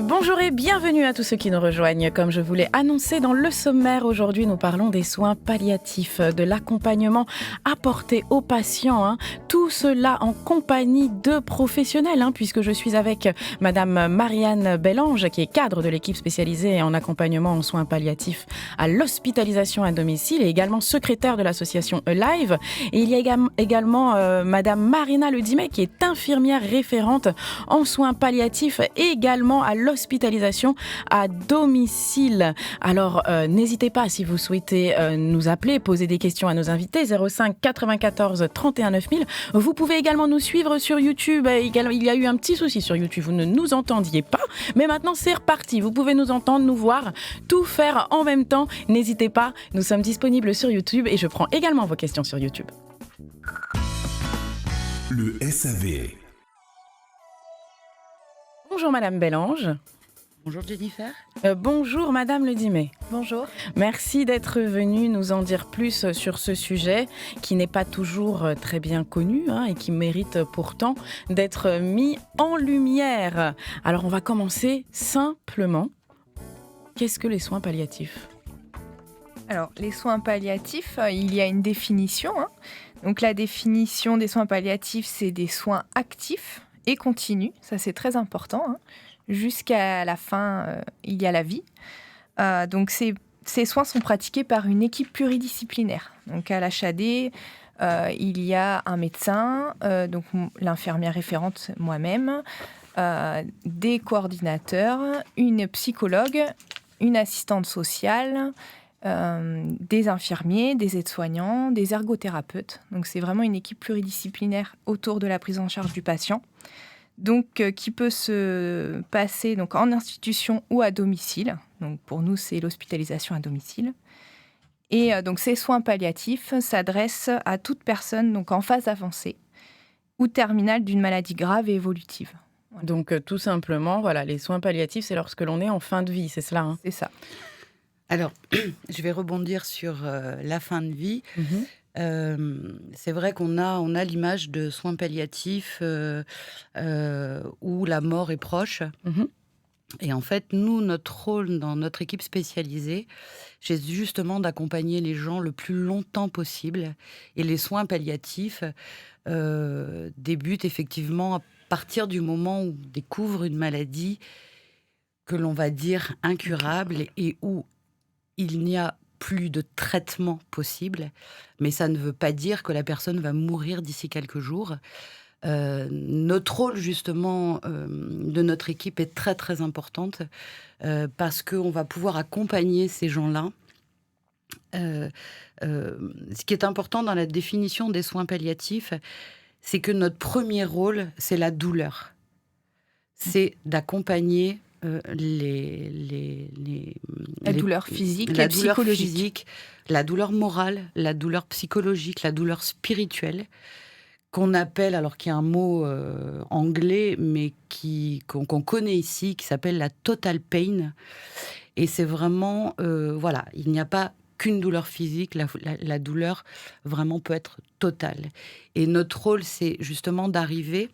Bonjour et bienvenue à tous ceux qui nous rejoignent. Comme je vous l'ai annoncé dans le sommaire, aujourd'hui nous parlons des soins palliatifs, de l'accompagnement apporté aux patients. Tout cela en compagnie de professionnels, puisque je suis avec Madame Marianne Bellange, qui est cadre de l'équipe spécialisée en accompagnement en soins palliatifs à l'hospitalisation à domicile et également secrétaire de l'association Alive. Et il y a également Madame Marina Ledimet, qui est infirmière référente en soins palliatifs et également à l'hospitalisation à domicile. Alors, n'hésitez pas, si vous souhaitez nous appeler, poser des questions à nos invités, 05 94 31 9000. Vous pouvez également nous suivre sur YouTube. Il y a eu un petit souci sur YouTube, vous ne nous entendiez pas, mais maintenant c'est reparti. Vous pouvez nous entendre, nous voir, tout faire en même temps. N'hésitez pas, nous sommes disponibles sur YouTube et je prends également vos questions sur YouTube. Le SAV. Bonjour Madame Bellange. Bonjour Jennifer. Bonjour Madame Ledimet. Bonjour. Merci d'être venue nous en dire plus sur ce sujet qui n'est pas toujours très bien connu et qui mérite pourtant d'être mis en lumière. Alors on va commencer simplement. Qu'est-ce que les soins palliatifs ? Alors, les soins palliatifs, il y a une définition. Donc la définition des soins palliatifs, c'est des soins actifs et continus. Ça, c'est très important. Jusqu'à la fin, il y a la vie. Donc ces soins sont pratiqués par une équipe pluridisciplinaire. Donc à l'HAD, il y a un médecin, donc l'infirmière référente, moi-même, des coordinateurs, une psychologue, une assistante sociale, des infirmiers, des aides-soignants, des ergothérapeutes. Donc c'est vraiment une équipe pluridisciplinaire autour de la prise en charge du patient. Donc, qui peut se passer donc, en institution ou à domicile. Donc, pour nous, c'est l'hospitalisation à domicile. Et donc, ces soins palliatifs s'adressent à toute personne donc, en phase avancée ou terminale d'une maladie grave et évolutive. Voilà. Donc, tout simplement, voilà, les soins palliatifs, c'est lorsque l'on est en fin de vie, c'est cela C'est ça. Alors, je vais rebondir sur la fin de vie. C'est vrai qu'on a l'image de soins palliatifs où la mort est proche. Et en fait, nous, notre rôle dans notre équipe spécialisée, c'est justement d'accompagner les gens le plus longtemps possible. Et les soins palliatifs débutent effectivement à partir du moment où on découvre une maladie que l'on va dire incurable et où il n'y a plus de traitement possible, mais ça ne veut pas dire que la personne va mourir d'ici quelques jours. Notre rôle, justement, de notre équipe est très, très importante parce qu'on va pouvoir accompagner ces gens-là. Ce qui est important dans la définition des soins palliatifs, c'est que notre premier rôle, c'est la douleur. C'est d'accompagner la douleur physique et psychologique. La douleur morale, la douleur psychologique, la douleur spirituelle, qu'on appelle, alors qu'il y a un mot anglais, mais qu'on connaît ici, qui s'appelle la total pain. Et c'est vraiment, voilà, il n'y a pas qu'une douleur physique, la douleur vraiment peut être totale. Et notre rôle, c'est justement d'arriver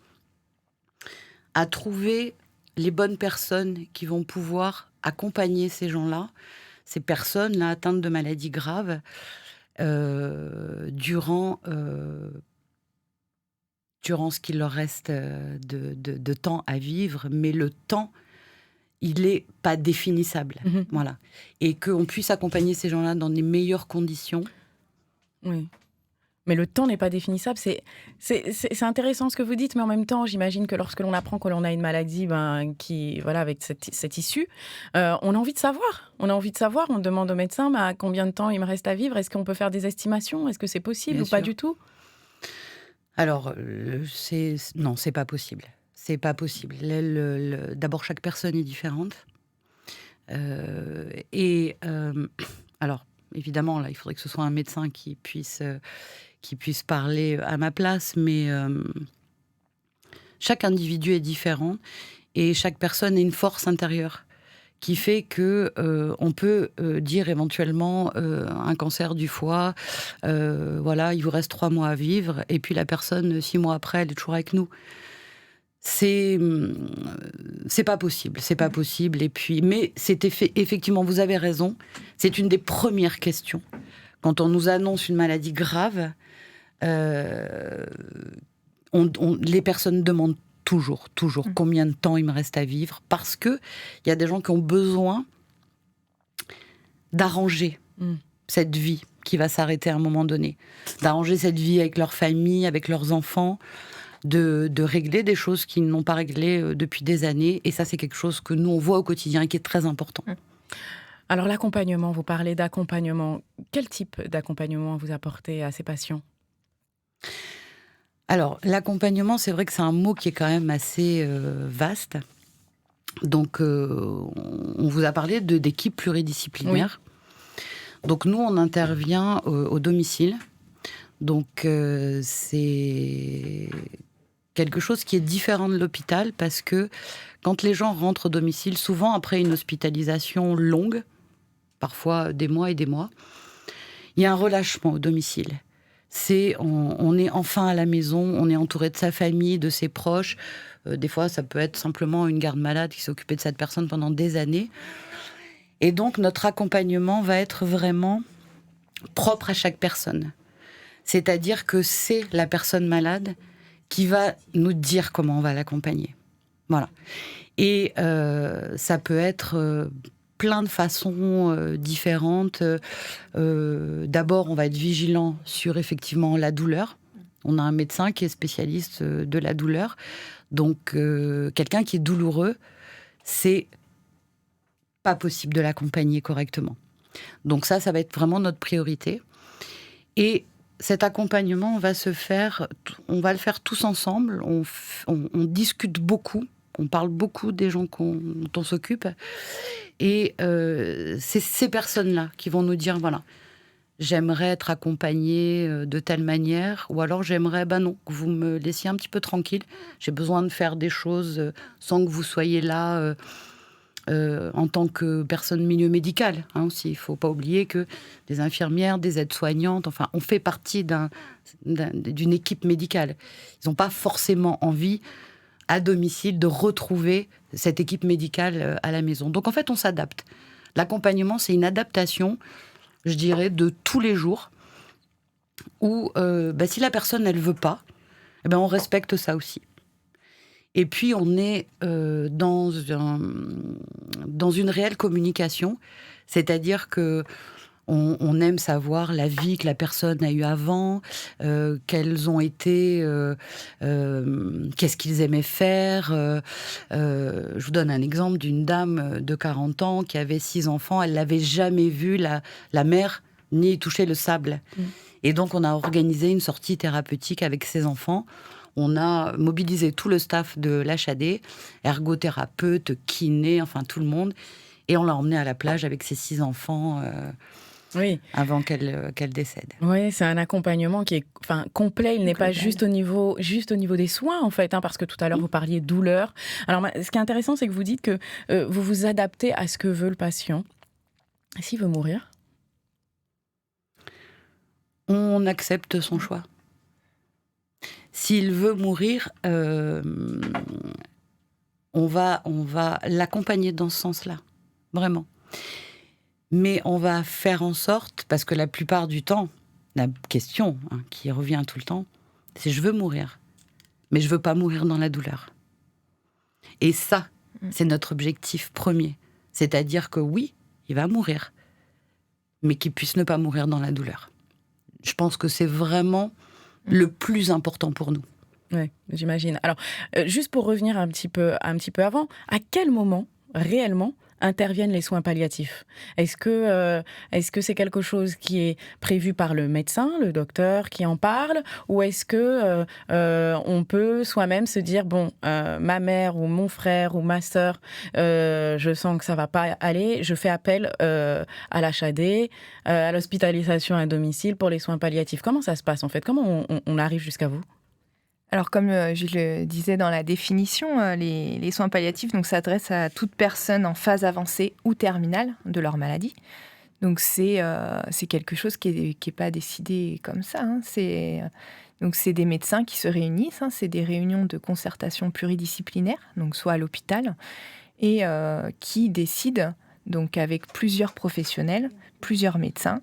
à trouver les bonnes personnes qui vont pouvoir accompagner ces gens-là, ces personnes-là atteintes de maladies graves, durant ce qu'il leur reste de temps à vivre. Mais le temps, il n'est pas définissable. Voilà. Et qu'on puisse accompagner ces gens-là dans les meilleures conditions. Oui. Mais le temps n'est pas définissable. C'est intéressant ce que vous dites, mais en même temps, j'imagine que lorsque l'on apprend que l'on a une maladie avec cette issue, on a envie de savoir. On demande au médecin combien de temps il me reste à vivre. Est-ce qu'on peut faire des estimations ? Est-ce que c'est possible Bien ou sûr. pas du tout ? Alors, non, c'est pas possible. C'est pas possible. D'abord, chaque personne est différente. Alors, évidemment, là, il faudrait que ce soit un médecin qui puisse parler à ma place, mais chaque individu est différent et chaque personne a une force intérieure qui fait que on peut dire éventuellement un cancer du foie, voilà, il vous reste 3 mois à vivre, et puis la personne, 6 mois après, elle est toujours avec nous. c'est pas possible, c'est pas possible. Et puis, mais effectivement, vous avez raison, c'est une des premières questions. Quand on nous annonce une maladie grave, les personnes demandent toujours combien de temps il me reste à vivre, parce que il y a des gens qui ont besoin d'arranger cette vie qui va s'arrêter à un moment donné, d'arranger cette vie avec leur famille, avec leurs enfants, de régler des choses qu'ils n'ont pas réglées depuis des années. Et ça, c'est quelque chose que nous, on voit au quotidien et qui est très important. Alors l'accompagnement, vous parlez d'accompagnement. Quel type d'accompagnement vous apportez à ces patients ? Alors, l'accompagnement, c'est vrai que c'est un mot qui est quand même assez vaste. Donc, on vous a parlé d'équipes pluridisciplinaires. Oui. Donc, nous, on intervient au domicile. Donc, c'est quelque chose qui est différent de l'hôpital, parce que quand les gens rentrent au domicile, souvent après une hospitalisation longue, parfois des mois et des mois, il y a un relâchement au domicile. On est enfin à la maison, on est entouré de sa famille, de ses proches. Des fois, ça peut être simplement une garde malade qui s'est occupée de cette personne pendant des années. Et donc, notre accompagnement va être vraiment propre à chaque personne. C'est-à-dire que c'est la personne malade qui va nous dire comment on va l'accompagner. Voilà. Et ça peut être plein de façons différentes. D'abord, on va être vigilant sur effectivement la douleur. On a un médecin qui est spécialiste de la douleur. Donc, quelqu'un qui est douloureux, c'est pas possible de l'accompagner correctement. Donc ça va être vraiment notre priorité. Et cet accompagnement, on va le faire tous ensemble. On discute beaucoup. On parle beaucoup des gens dont on s'occupe. Et c'est ces personnes-là qui vont nous dire, voilà, j'aimerais être accompagnée de telle manière, ou alors j'aimerais, non, que vous me laissiez un petit peu tranquille. J'ai besoin de faire des choses sans que vous soyez là en tant que personne milieu médical, aussi. Il ne faut pas oublier que des infirmières, des aides-soignantes, enfin, on fait partie d'une équipe médicale. Ils n'ont pas forcément envie, à domicile, de retrouver cette équipe médicale à la maison. Donc, en fait, on s'adapte. L'accompagnement, c'est une adaptation, je dirais, de tous les jours, où si la personne, elle ne veut pas, on respecte ça aussi. Et puis, on est dans une réelle communication, c'est-à-dire que on aime savoir la vie que la personne a eue avant, quels ont été, qu'est-ce qu'ils aimaient faire. Je vous donne un exemple d'une dame de 40 ans qui avait 6 enfants. Elle n'avait jamais vu la mère ni toucher le sable. Et donc, on a organisé une sortie thérapeutique avec ses enfants. On a mobilisé tout le staff de l'HAD, ergothérapeute, kiné, enfin tout le monde. Et on l'a emmenée à la plage avec ses 6 enfants avant qu'elle décède. Oui, c'est un accompagnement qui est complet. Il n'est pas juste au niveau des soins, en fait, parce que tout à l'heure, vous parliez de douleur. Alors, ce qui est intéressant, c'est que vous dites que vous vous adaptez à ce que veut le patient. Et s'il veut mourir ? On accepte son choix. S'il veut mourir, on va l'accompagner dans ce sens-là, vraiment. Mais on va faire en sorte, parce que la plupart du temps, la question qui revient tout le temps, c'est « je veux mourir, mais je veux pas mourir dans la douleur ». Et ça, c'est notre objectif premier. C'est-à-dire que oui, il va mourir, mais qu'il puisse ne pas mourir dans la douleur. Je pense que c'est vraiment le plus important pour nous. Oui, j'imagine. Alors, juste pour revenir un petit peu avant, à quel moment, réellement, interviennent les soins palliatifs ? Est-ce que c'est quelque chose qui est prévu par le médecin, le docteur qui en parle, ou est-ce que on peut soi-même se dire ma mère ou mon frère ou ma sœur, je sens que ça va pas aller, je fais appel à l'HAD, à l'hospitalisation à domicile pour les soins palliatifs. Comment ça se passe en fait ? Comment on arrive jusqu'à vous ? Alors, comme je le disais dans la définition, les soins palliatifs s'adressent à toute personne en phase avancée ou terminale de leur maladie. Donc, c'est quelque chose qui est pas décidé comme ça. C'est Donc c'est des médecins qui se réunissent, c'est des réunions de concertation pluridisciplinaire, donc soit à l'hôpital, et qui décident, donc avec plusieurs professionnels, plusieurs médecins,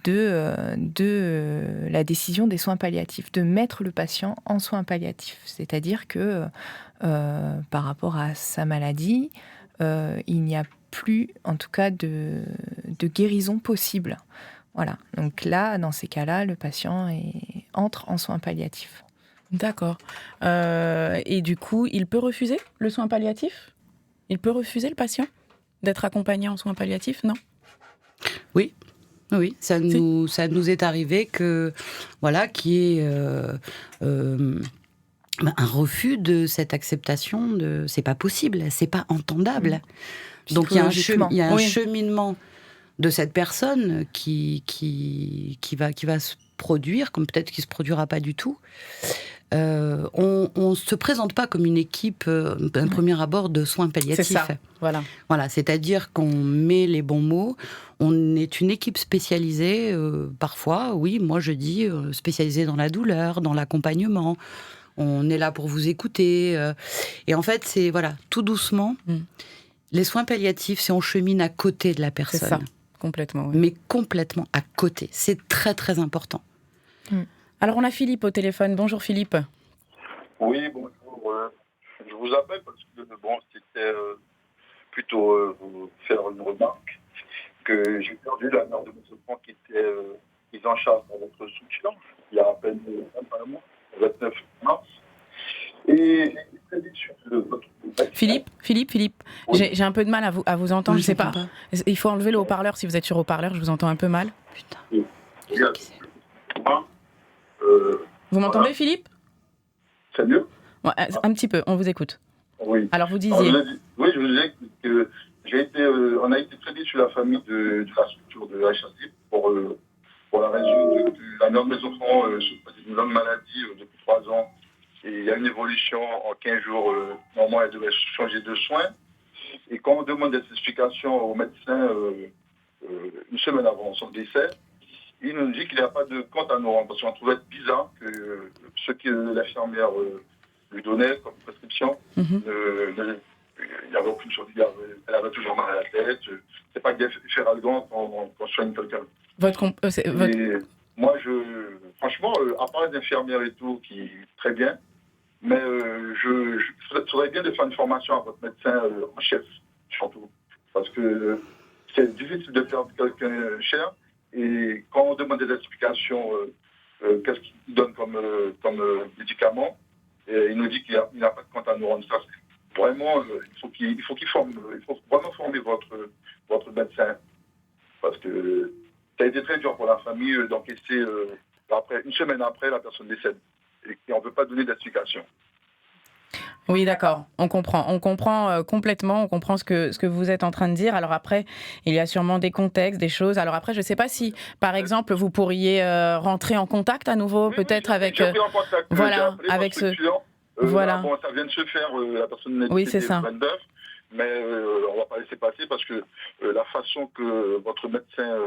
de la décision des soins palliatifs, de mettre le patient en soins palliatifs. C'est-à-dire que par rapport à sa maladie, il n'y a plus, en tout cas, de guérison possible. Voilà. Donc là, dans ces cas-là, le patient entre en soins palliatifs. D'accord. Et du coup, il peut refuser le soin palliatif ? Il peut refuser, le patient, d'être accompagné en soins palliatifs, non ? Oui. Oui, ça nous est arrivé qu'il y ait un refus de cette acceptation de c'est pas possible, c'est pas entendable. Donc il y a un cheminement de cette personne qui va se produire, comme peut-être qu'il se produira pas du tout. On se présente pas comme une équipe d'un premier abord de soins palliatifs. C'est ça, voilà, c'est-à-dire qu'on met les bons mots. On est une équipe spécialisée, parfois, oui, moi je dis spécialisée dans la douleur, dans l'accompagnement. On est là pour vous écouter. Et en fait, c'est tout doucement. Les soins palliatifs, c'est on chemine à côté de la personne. C'est ça, complètement. Oui. Mais complètement à côté. C'est très très important. Alors on a Philippe au téléphone. Bonjour Philippe. Oui, bonjour. Je vous appelle parce que c'était plutôt vous faire une remarque que j'ai perdu la mère de mon enfant qui était mise en charge par votre soutien il y a à peine un mois, le 29 mars. Et j'ai été très déçu de votre... Philippe, oui. J'ai un peu de mal à vous entendre, je sais pas. Il faut enlever le haut-parleur si vous êtes sur haut-parleur, je vous entends un peu mal. Putain. Oui. Vous m'entendez, Philippe ? C'est mieux ? Ouais, un petit peu, on vous écoute. Oui. Alors vous disiez... je vous disais que on a été très déçus, la famille de la structure de HAC pour la raison que la mère de mes enfants souffre d'une longue maladie depuis 3 ans. Et il y a une évolution en 15 jours. Normalement, elle devait changer de soins. Et quand on demande des explications au médecin une semaine avant son décès, il nous dit qu'il n'y a pas de compte à nous rendre. Parce qu'on trouvait bizarre que ce que l'infirmière lui donnait comme prescription, il n'y avait aucune chose. Elle avait toujours mal à la tête. C'est pas que Feralgan quand soigne quelqu'un. Moi, franchement, à part les infirmières et tout, qui très bien, mais je faudrait bien de faire une formation à votre médecin en chef, surtout. Parce que c'est difficile de perdre quelqu'un cher. Et quand on demande des explications, qu'est-ce qu'il donne comme médicament, et il nous dit qu'il n'a pas de compte à nous rendre. Ça, vraiment, il faut vraiment former votre médecin. Parce que ça a été très dur pour la famille d'encaisser une semaine après, la personne décède. Et on ne peut pas donner d'explication. Oui, d'accord. On comprend complètement. On comprend ce que vous êtes en train de dire. Alors après, il y a sûrement des contextes, des choses. Alors après, je ne sais pas si, par exemple, vous pourriez rentrer en contact à nouveau, peut-être avec. J'ai pris en contact. Avec ce. Voilà. Ça vient de se faire. La personne n'est pas 29. Mais on ne va pas laisser passer parce que la façon que votre médecin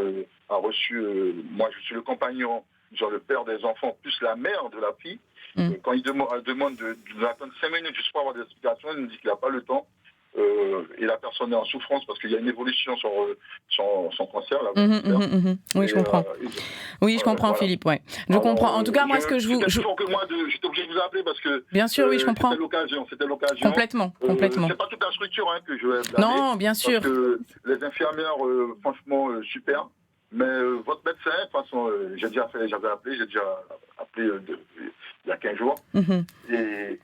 a reçu, moi je suis le compagnon, genre le père des enfants, plus la mère de la fille. Quand il demande d'attendre 5 minutes juste pour avoir des explications, il nous dit qu'il n'a pas le temps. Et la personne est en souffrance parce qu'il y a une évolution sur son cancer. Là, Oui, je comprends. Je comprends, voilà. Philippe. Ouais. Je comprends. En tout cas, moi, ce que je vous... J'étais obligé de vous appeler parce que... Bien sûr, oui, je comprends. C'était l'occasion. Complètement. C'est pas toute la structure que je vais blâmer. Non, bien sûr. Parce que les infirmières, franchement, super. Mais votre médecin, de toute façon, j'avais appelé il y a 15 jours. Et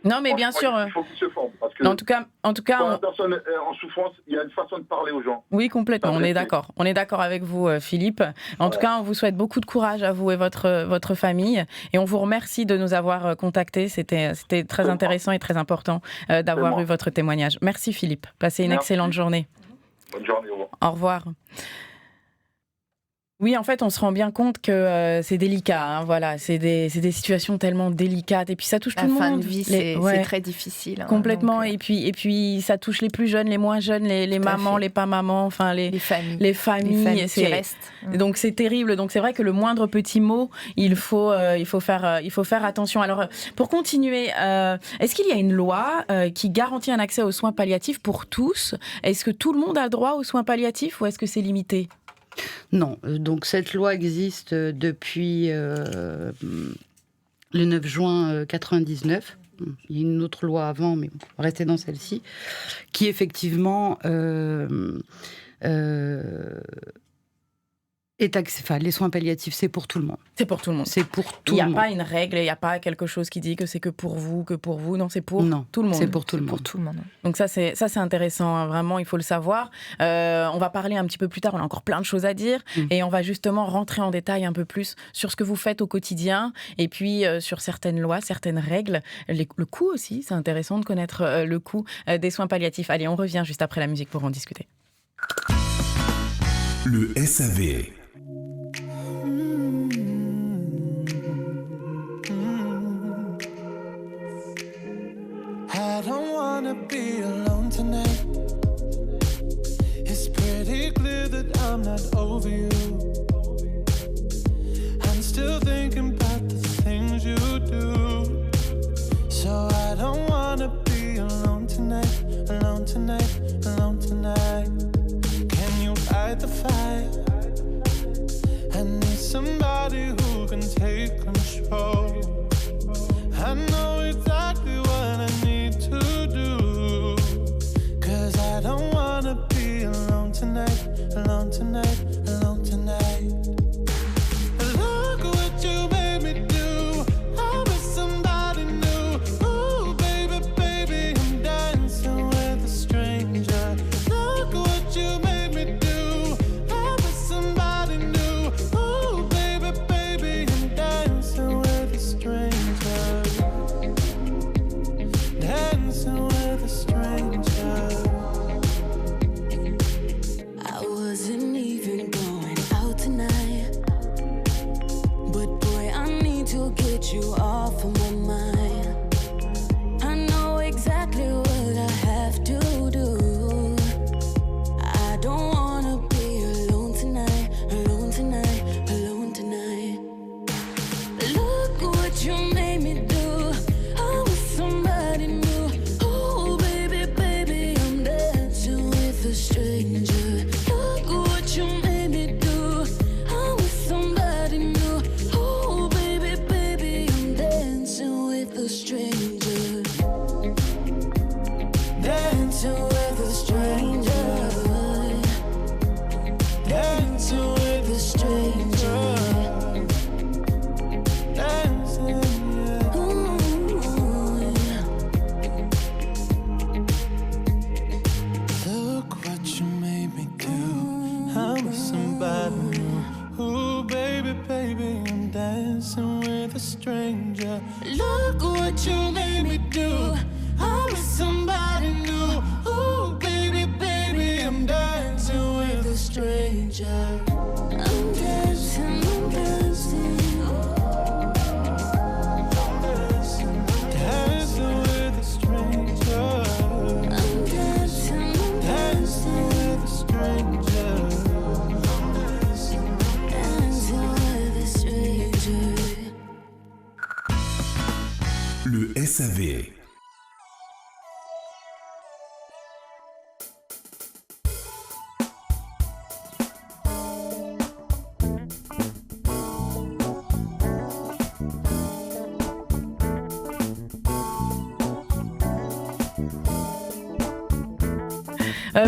non, mais bien sûr. Il faut qu'il se forme. Parce que en tout cas, quand la personne est en souffrance, il y a une façon de parler aux gens. Oui, complètement. On est d'accord. On est d'accord avec vous, Philippe. En tout cas, on vous souhaite beaucoup de courage à vous et votre famille. Et on vous remercie de nous avoir contactés. C'était très intéressant et très important d'avoir eu votre témoignage. Merci, Philippe. Passez une excellente journée. Bonne journée. Au revoir. Oui, en fait, on se rend bien compte que c'est délicat. Hein, voilà, c'est des situations tellement délicates. Et puis, ça touche tout le monde. La fin de vie, c'est très difficile. Hein, complètement. Et puis, ça touche les plus jeunes, les moins jeunes, les mamans, les pas mamans, enfin les familles. Les familles qui restent. Donc, c'est terrible. Donc, c'est vrai que le moindre petit mot, il faut faire attention. Alors, pour continuer, est-ce qu'il y a une loi qui garantit un accès aux soins palliatifs pour tous ? Est-ce que tout le monde a droit aux soins palliatifs ou est-ce que c'est limité ? Non, donc cette loi existe depuis le 9 juin 99. Il y a une autre loi avant, mais on va rester dans celle-ci, qui effectivement les soins palliatifs, c'est pour tout le monde. C'est pour tout le monde. C'est pour tout le monde. Il n'y a pas une règle, il n'y a pas quelque chose qui dit que c'est que pour vous. Non, c'est pour tout le monde. C'est pour tout le monde. Pour tout le monde. Donc ça, c'est intéressant, hein, vraiment, il faut le savoir. On va parler un petit peu plus tard, on a encore plein de choses à dire, et on va justement rentrer en détail un peu plus sur ce que vous faites au quotidien, et puis sur certaines lois, certaines règles. Le coût aussi, c'est intéressant de connaître le coût des soins palliatifs. Allez, on revient juste après la musique pour en discuter. Le SAV. I don't wanna be alone tonight. It's pretty clear that I'm not over you. I'm still thinking about the things you do. So I don't wanna be alone tonight, alone tonight, alone tonight. Can you light the fire? I need somebody who can take control. I know exactly what I need to do, 'cause I don't wanna be alone tonight, alone tonight, alone tonight. Look what you made me do. I'm with somebody new. Ooh, baby, baby, I'm dancing with a stranger. Look what you made me do. I'm with somebody new. Ooh, baby, baby, I'm dancing with a stranger. Dancing with a stranger. I wasn't even going out tonight, but boy, I need to get you off of my mind. I know exactly what I have to do. I don't wanna be alone tonight, alone tonight, alone tonight. Look what you made me do. I was somebody new. Oh, baby, baby, I'm dancing with a stranger. Look what you made me do. I was somebody new. Oh, baby, baby, I'm dancing with a stranger. Dancing with a stranger. Dancing with a stranger. Dancing, yeah. Look what you made me do. I'm with somebody new. Ooh, baby, baby, I'm dancing with a stranger. Look what you made me do. I'm with somebody new. Ooh, baby, baby, I'm dancing with a stranger. I'm dancing, I'm dancing. Dancing with a stranger. I'm dancing, I'm Dancing with a stranger. dancing with a stranger. Le SAV.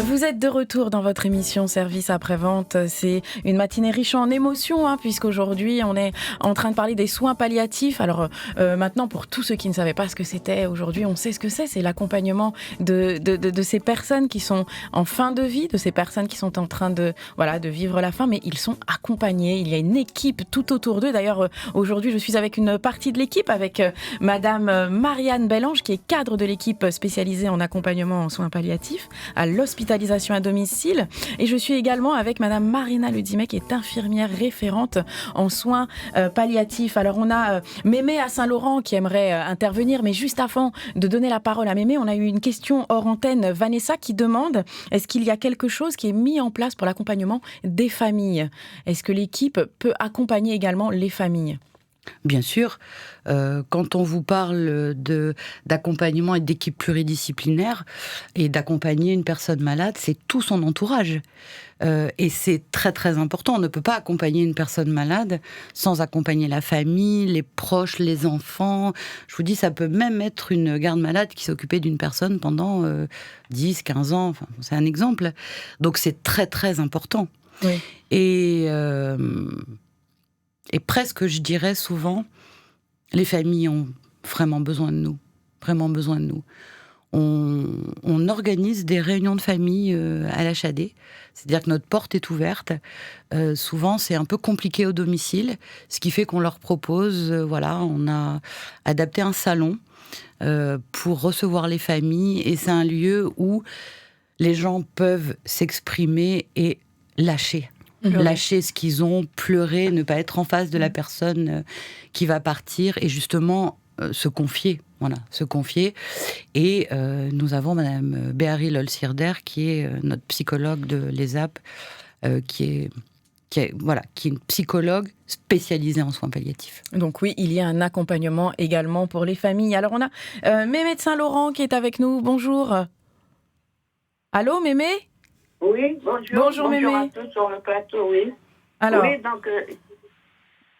Vous êtes de retour dans votre émission Service après-vente. C'est une matinée riche en émotions, hein, puisqu'aujourd'hui, on est en train de parler des soins palliatifs. Alors maintenant, pour tous ceux qui ne savaient pas ce que c'était, aujourd'hui, on sait ce que c'est. C'est l'accompagnement de ces personnes qui sont en fin de vie, de ces personnes qui sont en train de vivre la fin, mais ils sont accompagnés. Il y a une équipe tout autour d'eux. D'ailleurs, aujourd'hui, je suis avec une partie de l'équipe, avec Madame Marianne Bellange, qui est cadre de l'équipe spécialisée en accompagnement en soins palliatifs à l'hospice l'hospitalisation à domicile. Et je suis également avec Madame Marina Ledimet, qui est infirmière référente en soins palliatifs. Alors on a Mémé à Saint-Laurent qui aimerait intervenir, mais juste avant de donner la parole à Mémé, on a eu une question hors antenne. Vanessa qui demande, est-ce qu'il y a quelque chose qui est mis en place pour l'accompagnement des familles ? Est-ce que l'équipe peut accompagner également les familles ? Bien sûr, quand on vous parle d'accompagnement et d'équipe pluridisciplinaire et d'accompagner une personne malade, c'est tout son entourage. Et c'est très très important. On ne peut pas accompagner une personne malade sans accompagner la famille, les proches, les enfants. Je vous dis, ça peut même être une garde malade qui s'occupait d'une personne pendant 10, 15 ans. Enfin, c'est un exemple. Donc c'est très très important. Oui. Et presque, je dirais souvent, les familles ont vraiment besoin de nous. Vraiment besoin de nous. On organise des réunions de famille à l'HAD. C'est-à-dire que notre porte est ouverte. Souvent, c'est un peu compliqué au domicile. Ce qui fait qu'on leur propose, on a adapté un salon pour recevoir les familles. Et c'est un lieu où les gens peuvent s'exprimer et lâcher. Lâcher ce qu'ils ont, pleurer, ne pas être en face de la personne qui va partir et justement se confier. Voilà, se confier. Et nous avons Madame Béhari Lolsirder, qui est notre psychologue de l'ESAP, qui est une psychologue spécialisée en soins palliatifs. Donc oui, il y a un accompagnement également pour les familles. Alors on a Mémé de Saint-Laurent qui est avec nous. Bonjour. Allô, Mémé ? Oui, bonjour. Bonjour, Mémé. À tous sur le plateau, oui. Alors, oui, donc,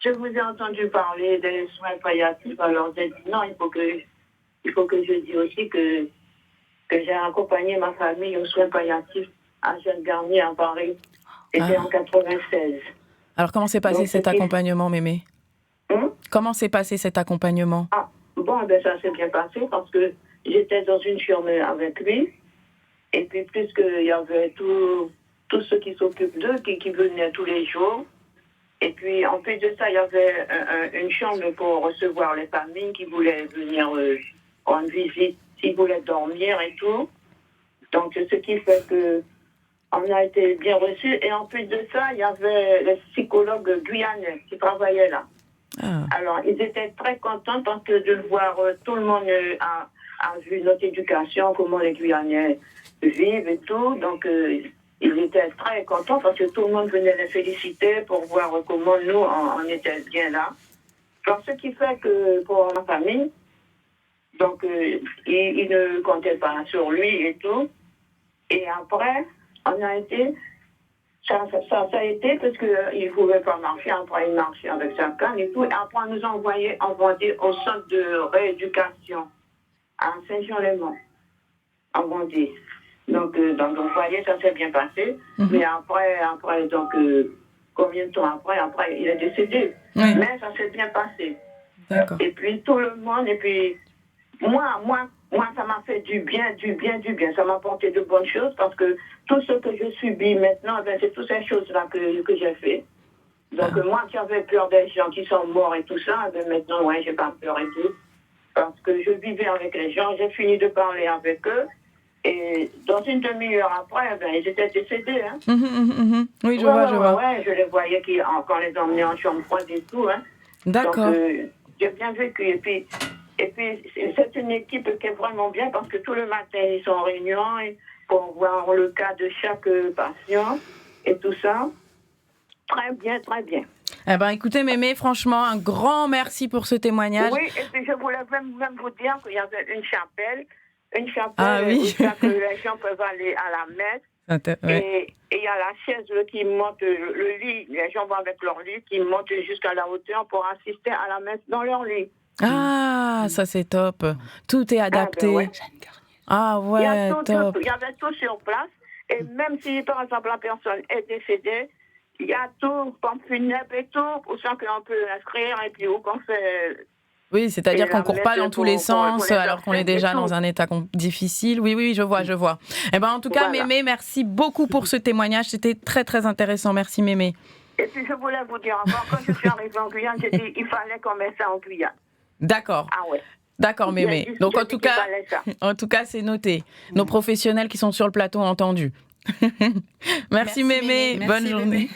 je vous ai entendu parler des soins palliatifs. Alors, j'ai dit non, il faut que je dise aussi que j'ai accompagné ma famille aux soins palliatifs à Jeanne-Garnier à Paris. C'était en 96. Alors, comment s'est passé cet accompagnement, Mémé ? Comment s'est passé cet accompagnement ? Ça s'est bien passé parce que j'étais dans une chambre avec lui. Et puis, puisqu'il y avait tous ceux qui s'occupent d'eux, qui venaient tous les jours. Et puis, en plus de ça, il y avait une chambre pour recevoir les familles qui voulaient venir rendre visite, s'ils voulaient dormir et tout. Donc, ce qui fait qu'on a été bien reçus. Et en plus de ça, il y avait les psychologues guyanais qui travaillaient là. Alors, ils étaient très contents parce que de voir tout le monde a vu notre éducation, comment les Guyanais vivent et tout. Donc, ils étaient très contents parce que tout le monde venait les féliciter pour voir comment nous, on était bien là. Alors, ce qui fait que pour ma famille, donc, il ne comptait pas sur lui et tout. Et après, on a été... Ça a été parce qu'il ne pouvait pas marcher. Après, il marchait avec sa canne et tout. Et après, on nous a envoyés au centre de rééducation à Saint-Jean-les-Monts, en Vendée. Donc, vous voyez, ça s'est bien passé. Mais après donc, combien de temps après, il est décédé. Oui. Mais ça s'est bien passé. D'accord. Et puis, tout le monde, et puis, moi, ça m'a fait du bien. Ça m'a apporté de bonnes choses parce que tout ce que je subis maintenant, c'est toutes ces choses-là que j'ai fait. Donc, moi qui avais peur des gens qui sont morts et tout ça, maintenant, j'ai pas peur et tout. Parce que je vivais avec les gens, j'ai fini de parler avec eux. Et dans une demi-heure après, ils étaient décédés. Hein. Oui, je vois. Ouais, je les voyais quand les emmenaient en chambre froide et tout. Hein. D'accord. Donc, j'ai bien vécu. Et puis, c'est une équipe qui est vraiment bien parce que tout le matin, ils sont en réunion pour voir le cas de chaque patient et tout ça. Très bien, très bien. Eh ben, écoutez, Mémé, franchement, un grand merci pour ce témoignage. Oui, et puis je voulais même vous dire qu'il y avait une chapelle oui. où les gens peuvent aller à la messe. Ouais. Et il y a la chaise qui monte, le lit, les gens vont avec leur lit, qui monte jusqu'à la hauteur pour assister à la messe dans leur lit. Ah, ça c'est top. Tout est adapté. Ouais. Ouais, top. Il y avait tout sur place. Et même si, par exemple, la personne est décédée, il y a tout, pompe funèbre et tout, pour ça qu'on peut inscrire et puis où qu'on fait... Oui, c'est-à-dire qu'on ne court pas dans tous les sens alors qu'on est déjà dans un état difficile. Oui, je vois. Eh ben, en tout cas, voilà. Mémé, merci beaucoup pour ce témoignage. C'était très, très intéressant. Merci, Mémé. Et puis, je voulais vous dire encore, quand je suis arrivée en Guyane, j'ai dit qu'il fallait qu'on mette ça en Guyane. D'accord. Ah ouais. D'accord, Mémé. Donc en tout cas, c'est noté. Nos professionnels qui sont sur le plateau ont entendu. Merci Mémé, bonne journée.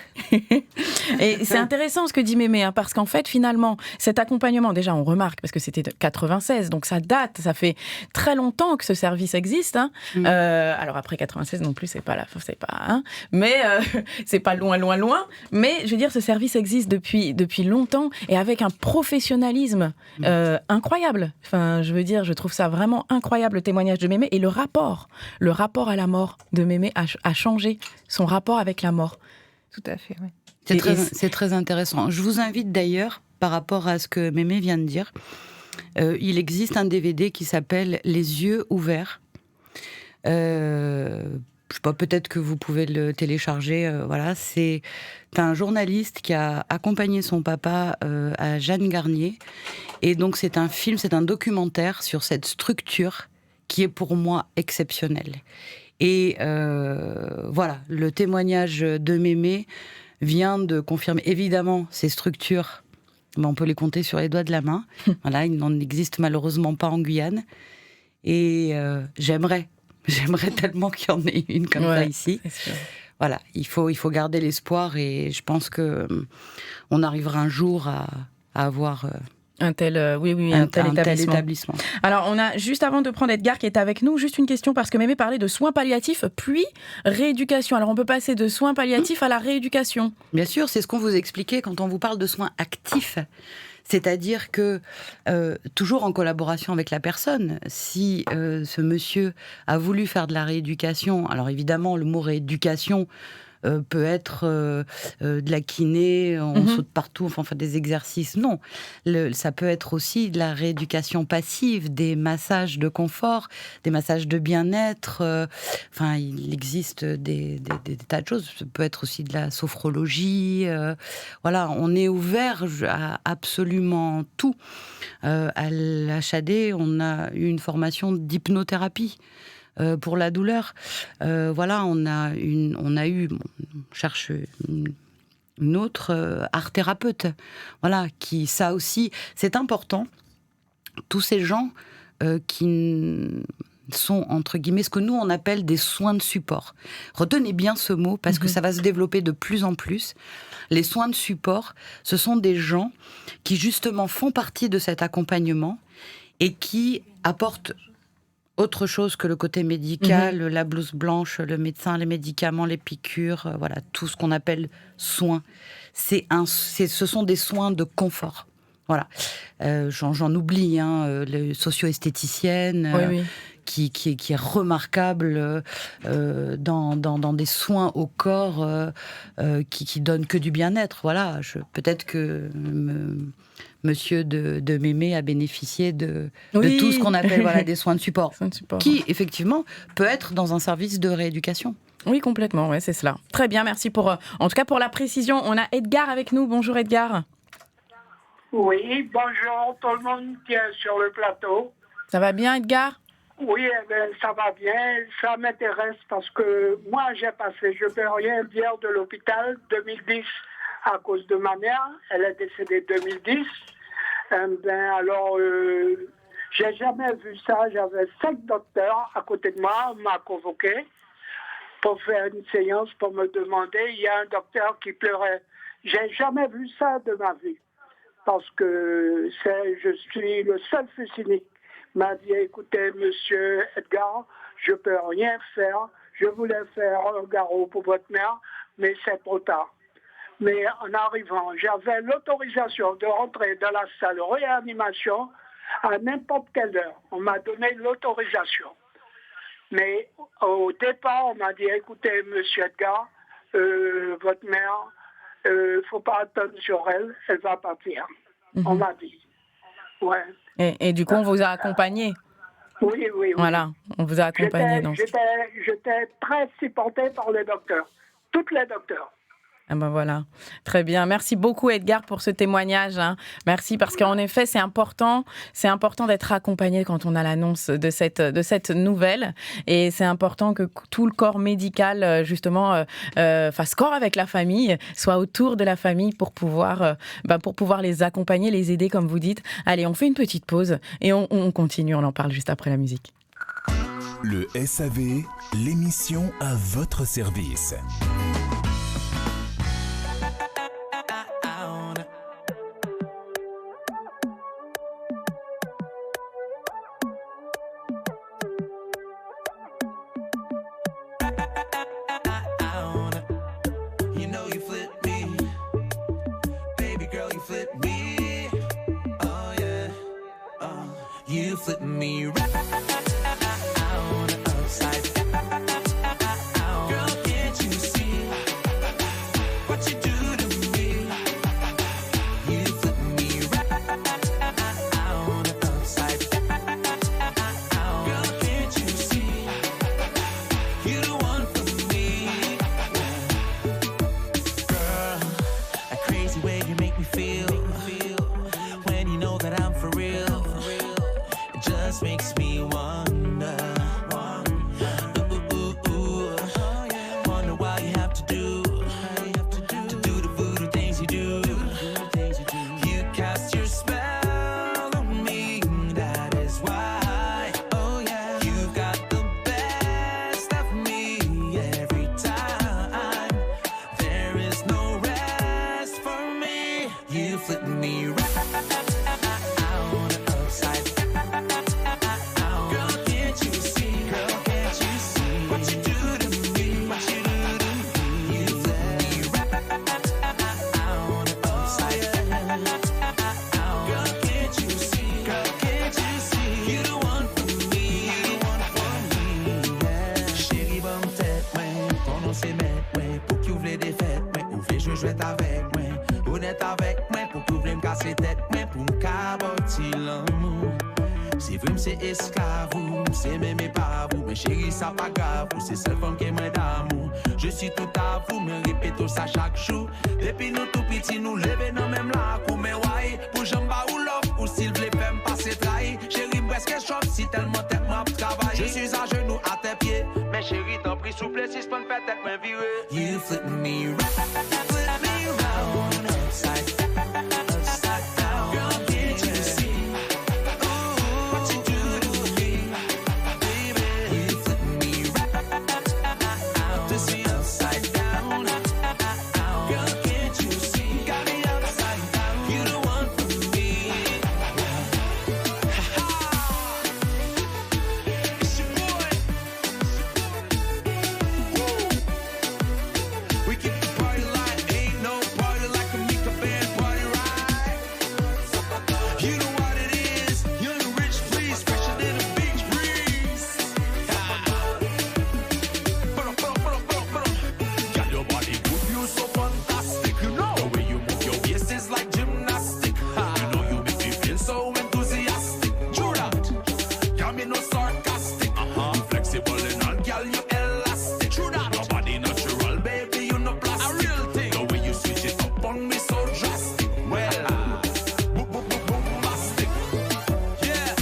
Et c'est intéressant ce que dit Mémé, parce qu'en fait finalement cet accompagnement, déjà on remarque parce que c'était de 96, donc ça date, ça fait très longtemps que ce service existe. Alors après 96 non plus, c'est pas mais c'est pas loin. Mais je veux dire, ce service existe depuis longtemps et avec un professionnalisme incroyable. Enfin, je veux dire, je trouve ça vraiment incroyable le témoignage de Mémé et le rapport à la mort de Mémé a changé son rapport avec la mort. Tout à fait, oui. C'est très intéressant. Je vous invite d'ailleurs, par rapport à ce que Mémé vient de dire, il existe un DVD qui s'appelle « Les yeux ouverts ». Je sais pas, peut-être que vous pouvez le télécharger. Voilà, c'est un journaliste qui a accompagné son papa à Jeanne Garnier. Et donc c'est un film, c'est un documentaire sur cette structure qui est pour moi exceptionnelle. Et voilà, le témoignage de Mémé vient de confirmer. Évidemment, ces structures, on peut les compter sur les doigts de la main. Voilà, il n'en existe malheureusement pas en Guyane. Et j'aimerais tellement qu'il y en ait une comme ça ici. Voilà, il faut garder l'espoir et je pense que on arrivera un jour à avoir... un tel établissement. Alors, on a, juste avant de prendre Edgar qui est avec nous, juste une question, parce que Mémé parlait de soins palliatifs, puis rééducation. Alors, on peut passer de soins palliatifs à la rééducation. Bien sûr, c'est ce qu'on vous expliquait quand on vous parle de soins actifs. C'est-à-dire que, toujours en collaboration avec la personne, si ce monsieur a voulu faire de la rééducation, alors évidemment, le mot rééducation peut être de la kiné, on saute partout, enfin des exercices. Non, ça peut être aussi de la rééducation passive, des massages de confort, des massages de bien-être. Enfin, il existe des tas de choses. Ça peut être aussi de la sophrologie. Voilà, on est ouvert à absolument tout. À l'HAD, on a eu une formation d'hypnothérapie. Pour la douleur, voilà, on cherche une autre art thérapeute, voilà, qui ça aussi, c'est important. Tous ces gens qui sont entre guillemets ce que nous on appelle des soins de support. Retenez bien ce mot parce que ça va se développer de plus en plus. Les soins de support, ce sont des gens qui justement font partie de cet accompagnement et qui apportent autre chose que le côté médical, la blouse blanche, le médecin, les médicaments, les piqûres, voilà, tout ce qu'on appelle soins. Ce sont des soins de confort. Voilà. J'en oublie, le socio-esthéticienne, qui est remarquable dans des soins au corps qui donnent que du bien-être. Voilà. Peut-être que... Monsieur de Mémé a bénéficié de tout ce qu'on appelle des soins de support, qui, effectivement, peut être dans un service de rééducation. Oui, complètement, c'est cela. Très bien, merci en tout cas pour la précision. On a Edgar avec nous. Bonjour Edgar. Oui, bonjour tout le monde qui est sur le plateau. Ça va bien Edgar ? Oui, ça va bien. Ça m'intéresse parce que moi, je peux rien dire de l'hôpital 2010 à cause de ma mère. Elle est décédée 2010. J'ai jamais vu ça. J'avais 5 docteurs à côté de moi. On m'a convoqué pour faire une séance, pour me demander. Il y a un docteur qui pleurait. J'ai jamais vu ça de ma vie. Parce que je suis le seul fils unique. Il m'a dit, écoutez, monsieur Edgar, je peux rien faire. Je voulais faire un garrot pour votre mère, mais c'est trop tard. Mais en arrivant, j'avais l'autorisation de rentrer dans la salle de réanimation à n'importe quelle heure. On m'a donné l'autorisation. Mais au départ, on m'a dit, écoutez, monsieur Edgar, votre mère, il ne faut pas attendre sur elle, elle va partir. On m'a dit. Ouais. Et du coup, on vous a accompagné. Oui. Voilà, on vous a accompagné. J'étais très supportée par les docteurs. Toutes les docteurs. Ah ben voilà, très bien. Merci beaucoup Edgar pour ce témoignage. Merci parce qu'en effet, c'est important d'être accompagné quand on a l'annonce de cette nouvelle. Et c'est important que tout le corps médical, justement, fasse corps avec la famille, soit autour de la famille pour pouvoir les accompagner, les aider, comme vous dites. Allez, on fait une petite pause et on continue, on en parle juste après la musique. Le SAV, l'émission à votre service. You flip me right upside down. Girl, can't you see what you do to me? You flip me right upside down. Girl, can't you see you the one for me? Girl, a crazy way you make me feel when you know that I'm for real. Just makes me wonder, wonder why you have to do the voodoo things you do. You cast your spell on me, that is why. Oh yeah, you got the best of me every time. There is no rest for me. You flip me right upside down. Jouet avec moi, honnête avec moi, pour que vous me casser tête, moi, pour me caboter l'amour. C'est vrai, c'est esclave, c'est même pas vous, mais chérie, ça pas grave, c'est seule femme qui m'aide d'amour. Je suis tout à vous, me répétons ça chaque jour. Depuis nous tout petits, nous levons dans même la cour, mais ouais, pour jamba ou love, ou s'il voulait faire me passer trahi. Chérie, presque choc, si tellement tête m'a travaillé. Je suis à genoux à tes pieds, mais chérie, t'en prie, souple, si je peux me faire tête, me virer. You flip me right. Upside down, girl, can't you see what you do to me, baby? You flip me right to see upside down, girl, can't you see? Got me upside down, you the one for me. It's your boy. Woo. We keep the party light, ain't no party like a Mika band party ride. You know what it is, young and rich, please, fresher than a beach breeze. Got your body good, you so fantastic. You know the way you move your waist is like gymnastic. You know you make me feel so enthusiastic. True that, got me no sarcastic. You flexible and all, girl, you elastic. True that, your body natural, baby, you no plastic. A real thing, the way you switch it up on me so drastic. Well, bombastic. Yeah,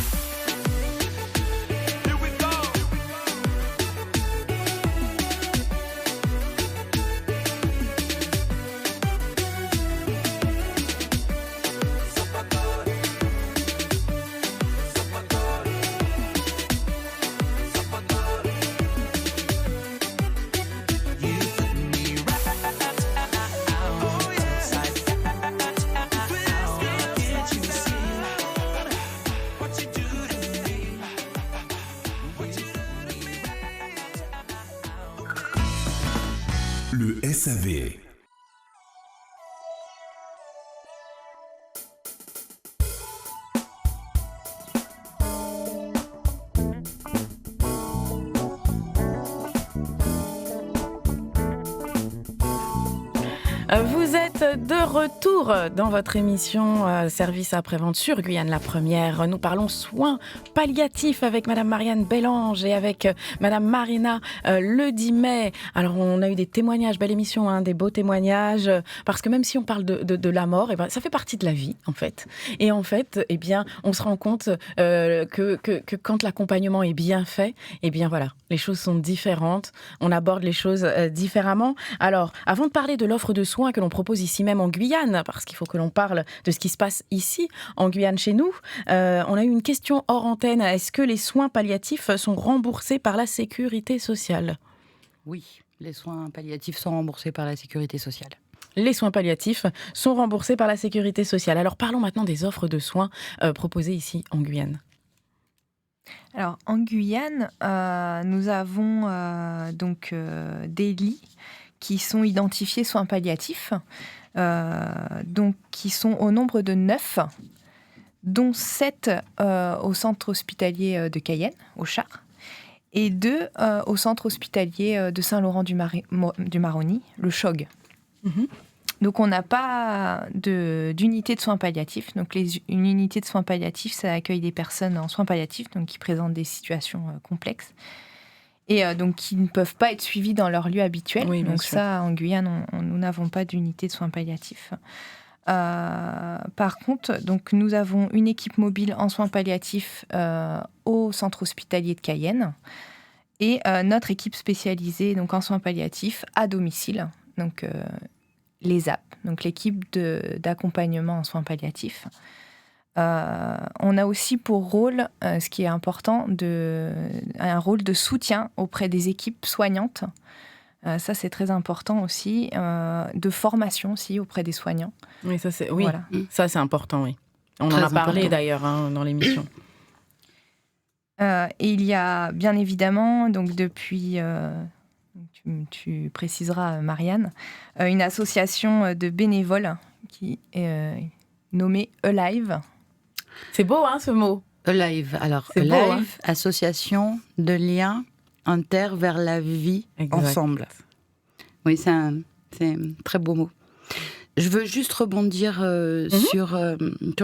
here we go. You flip me right. Oh yeah. Upside down. Can't you see what you do to me? What you do to me? Le SAV. Vous êtes de retour dans votre émission Service après-vente sur Guyane la Première. Nous parlons soins palliatifs avec Madame Marianne Bellange et avec Madame Marina le 10 mai. Alors on a eu des témoignages, belle émission, hein, des beaux témoignages, parce que même si on parle de la mort, eh ben, ça fait partie de la vie en fait. Et en fait, eh bien, on se rend compte que quand l'accompagnement est bien fait, eh bien voilà, les choses sont différentes, on aborde les choses différemment. Alors, avant de parler de l'offre de soins que l'on propose ici même en Guyane, parce qu'il faut que l'on parle de ce qui se passe ici, en Guyane, chez nous, on a eu une question hors antenne. Est-ce que les soins palliatifs sont remboursés par la Sécurité sociale ? Oui, les soins palliatifs sont remboursés par la Sécurité sociale. Les soins palliatifs sont remboursés par la Sécurité sociale. Alors, parlons maintenant des offres de soins proposées ici en Guyane. Alors, en Guyane, nous avons des lits qui sont identifiés soins palliatifs, donc qui sont au nombre de 9, dont 7 au centre hospitalier de Cayenne, au Char, et 2 au centre hospitalier de Saint-Laurent-du-Maroni, le CHOG. Mhm. Donc, on n'a pas d'unité de soins palliatifs. Donc, une unité de soins palliatifs, ça accueille des personnes en soins palliatifs, donc qui présentent des situations complexes. Et donc, qui ne peuvent pas être suivis dans leur lieu habituel. Oui, donc sûr. ça, en Guyane, nous n'avons pas d'unité de soins palliatifs. Par contre, donc, nous avons une équipe mobile en soins palliatifs au centre hospitalier de Cayenne et notre équipe spécialisée donc, en soins palliatifs à domicile, donc l'ESAP, donc l'équipe d'accompagnement en soins palliatifs. On a aussi pour rôle, ce qui est important, un rôle de soutien auprès des équipes soignantes. Ça, c'est très important aussi, de formation aussi auprès des soignants. Oui, ça c'est c'est important, oui. On Très en a parlé important. d'ailleurs dans l'émission. Et il y a bien évidemment, donc depuis, tu préciseras Marianne, une association de bénévoles qui est nommée Alive. C'est beau, hein, ce mot. Alive, alors C'est Alive, beau, hein. association de liens inter vers la vie Exact. ensemble. Oui, c'est un très beau mot. Je veux juste rebondir sur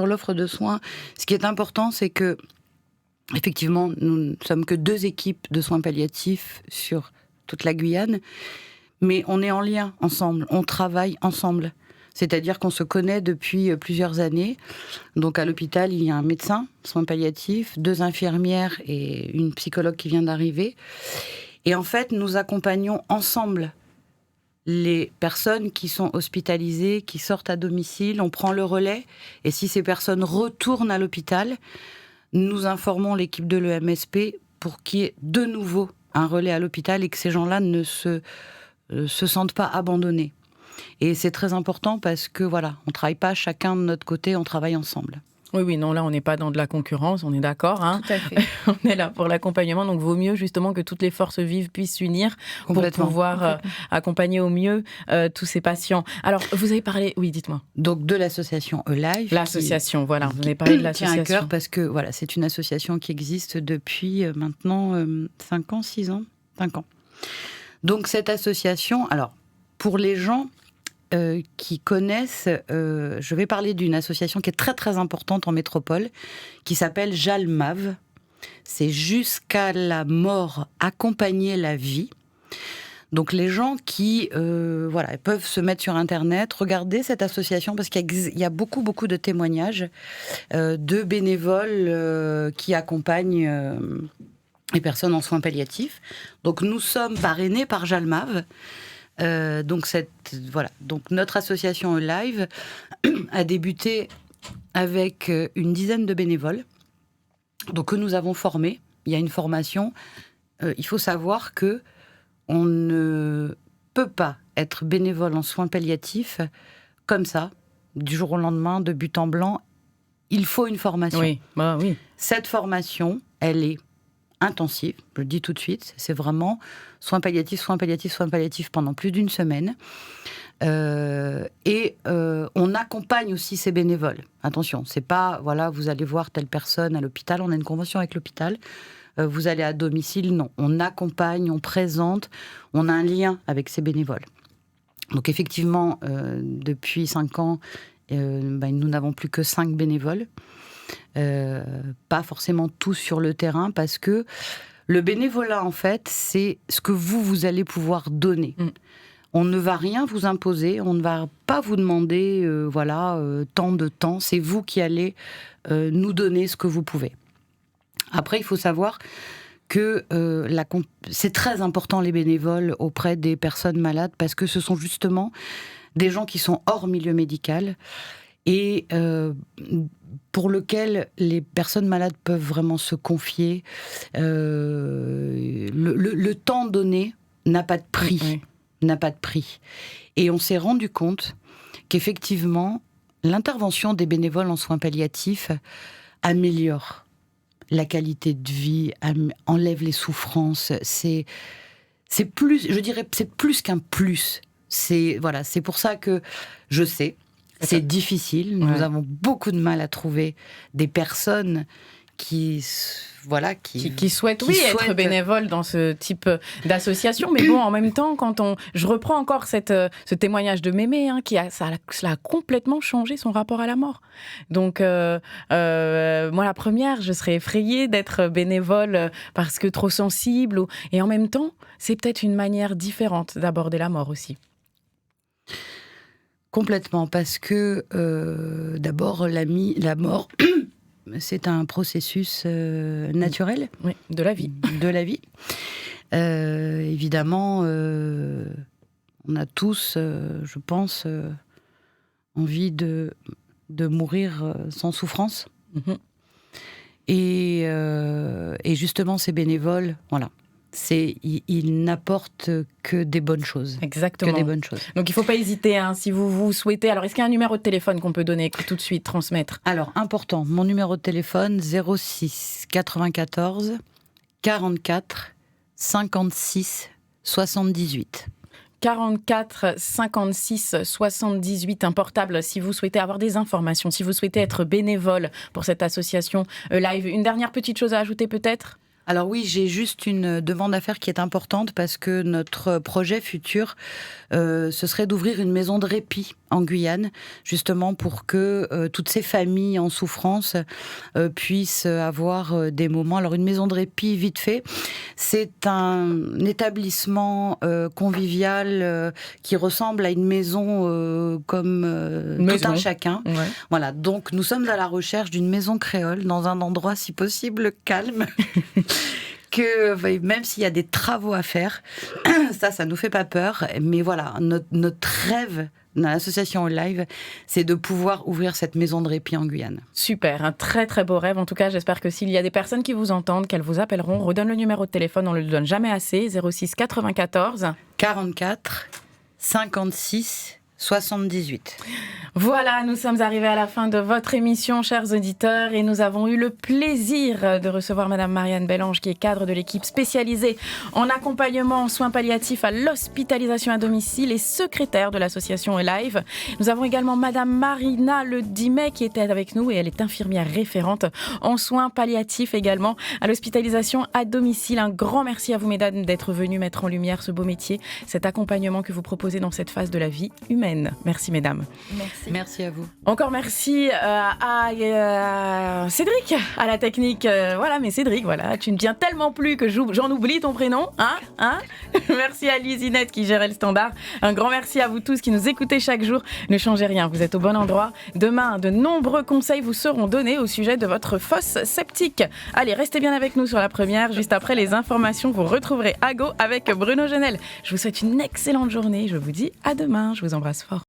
l'offre de soins. Ce qui est important, c'est que, effectivement, nous ne sommes que 2 équipes de soins palliatifs sur toute la Guyane, mais on est en lien ensemble, on travaille ensemble. C'est-à-dire qu'on se connaît depuis plusieurs années. Donc à l'hôpital, il y a un médecin, soins palliatifs, 2 infirmières et une psychologue qui vient d'arriver. Et en fait, nous accompagnons ensemble les personnes qui sont hospitalisées, qui sortent à domicile. On prend le relais. Et si ces personnes retournent à l'hôpital, nous informons l'équipe de l'EMSP pour qu'il y ait de nouveau un relais à l'hôpital et que ces gens-là ne se sentent pas abandonnés. Et c'est très important parce que, voilà, on ne travaille pas chacun de notre côté, on travaille ensemble. Oui, non, là, on n'est pas dans de la concurrence, on est d'accord. Hein. Tout à fait. On est là pour l'accompagnement, donc vaut mieux justement que toutes les forces vives puissent s'unir pour Complètement. pouvoir accompagner au mieux tous ces patients. Alors, vous avez parlé, oui, dites-moi. Donc de l'association Alive. L'association, voilà, vous avez parlé de Tient à l'association. cœur parce que voilà, c'est une association qui existe depuis maintenant 5 ans, 6 ans, 5 ans. Donc cette association, alors pour les gens qui connaissent, je vais parler d'une association qui est très très importante en métropole, qui s'appelle JALMAV. C'est Jusqu'à la mort, accompagner la vie. Donc les gens qui peuvent se mettre sur Internet, regarder cette association, parce qu'il y a beaucoup, beaucoup de témoignages de bénévoles qui accompagnent les personnes en soins palliatifs. Donc nous sommes parrainés par JALMAV. Donc notre association Alive a débuté avec une dizaine de bénévoles, donc que nous avons formés. Il y a une formation. Il faut savoir que on ne peut pas être bénévole en soins palliatifs comme ça, du jour au lendemain, de but en blanc. Il faut une formation. Oui, bah oui. Cette formation, elle est intensive, je le dis tout de suite. C'est vraiment soins palliatifs, soins palliatifs, soins palliatifs pendant plus d'1 semaine. On accompagne aussi ces bénévoles. Attention, c'est pas, voilà, vous allez voir telle personne à l'hôpital, on a une convention avec l'hôpital, vous allez à domicile, non. On accompagne, on présente, on a un lien avec ces bénévoles. Donc effectivement, depuis 5 ans, nous n'avons plus que 5 bénévoles. Pas forcément tous sur le terrain, parce que le bénévolat, en fait, c'est ce que vous allez pouvoir donner. On ne va rien vous imposer, on ne va pas vous demander tant de temps. C'est vous qui allez nous donner ce que vous pouvez. Après, il faut savoir que c'est très important, les bénévoles auprès des personnes malades, parce que ce sont justement des gens qui sont hors milieu médical et pour lequel les personnes malades peuvent vraiment se confier. Le temps donné n'a pas de prix. Oui. N'a pas de prix. Et on s'est rendu compte qu'effectivement, l'intervention des bénévoles en soins palliatifs améliore la qualité de vie, enlève les souffrances. C'est plus, je dirais, c'est plus qu'un plus. C'est pour ça que je sais, c'est difficile. Nous avons beaucoup de mal à trouver des personnes qui souhaitent être bénévoles dans ce type d'association. Mais bon, en même temps, je reprends encore ce témoignage de Mémé, cela a complètement changé son rapport à la mort. Donc, moi, la première, je serais effrayée d'être bénévole parce que trop sensible. Et en même temps, c'est peut-être une manière différente d'aborder la mort aussi. Complètement, parce que d'abord, la mort... c'est un processus naturel. Oui, de la vie. De la vie. Évidemment, on a tous, je pense, envie de mourir sans souffrance. Mm-hmm. Et justement, ces bénévoles, ils n'apportent que des bonnes choses. Exactement. Que des bonnes choses. Donc il ne faut pas hésiter, si vous souhaitez. Alors, est-ce qu'il y a un numéro de téléphone qu'on peut donner, tout de suite transmettre ? Alors, important, mon numéro de téléphone, 06 94 44 56 78. 44 56 78, un portable si vous souhaitez avoir des informations, si vous souhaitez être bénévole pour cette association Live. Une dernière petite chose à ajouter peut-être ? Alors oui, j'ai juste une demande à faire qui est importante, parce que notre projet futur, ce serait d'ouvrir une maison de répit en Guyane, justement pour que toutes ces familles en souffrance puissent avoir des moments. Alors une maison de répit, vite fait, c'est un établissement convivial qui ressemble à une maison comme tout un chacun. Ouais. Voilà, donc nous sommes à la recherche d'une maison créole dans un endroit si possible calme. Que même s'il y a des travaux à faire, ça nous fait pas peur. Mais voilà, notre rêve dans l'association Live, c'est de pouvoir ouvrir cette maison de répit en Guyane. Super, un très très beau rêve. En tout cas, j'espère que s'il y a des personnes qui vous entendent, qu'elles vous appelleront. On redonne le numéro de téléphone, on ne le donne jamais assez. 06 94 44 56 78. Voilà, nous sommes arrivés à la fin de votre émission, chers auditeurs, et nous avons eu le plaisir de recevoir Madame Marianne Bellange, qui est cadre de l'équipe spécialisée en accompagnement en soins palliatifs à l'hospitalisation à domicile et secrétaire de l'association Live. Nous avons également Madame Marina Le Dimet, qui était avec nous, et elle est infirmière référente en soins palliatifs également à l'hospitalisation à domicile. Un grand merci à vous, mesdames, d'être venues mettre en lumière ce beau métier, cet accompagnement que vous proposez dans cette phase de la vie humaine. Merci, mesdames. Merci à vous. Encore merci à Cédric, à la technique. Mais Cédric, tu ne viens tellement plus que j'en oublie ton prénom. Merci à Lisinette qui gérait le standard. Un grand merci à vous tous qui nous écoutez chaque jour. Ne changez rien, vous êtes au bon endroit. Demain, de nombreux conseils vous seront donnés au sujet de votre fosse septique. Allez, restez bien avec nous sur la première. Juste après les informations, vous retrouverez Ago avec Bruno Genel. Je vous souhaite une excellente journée. Je vous dis à demain. Je vous embrasse fort.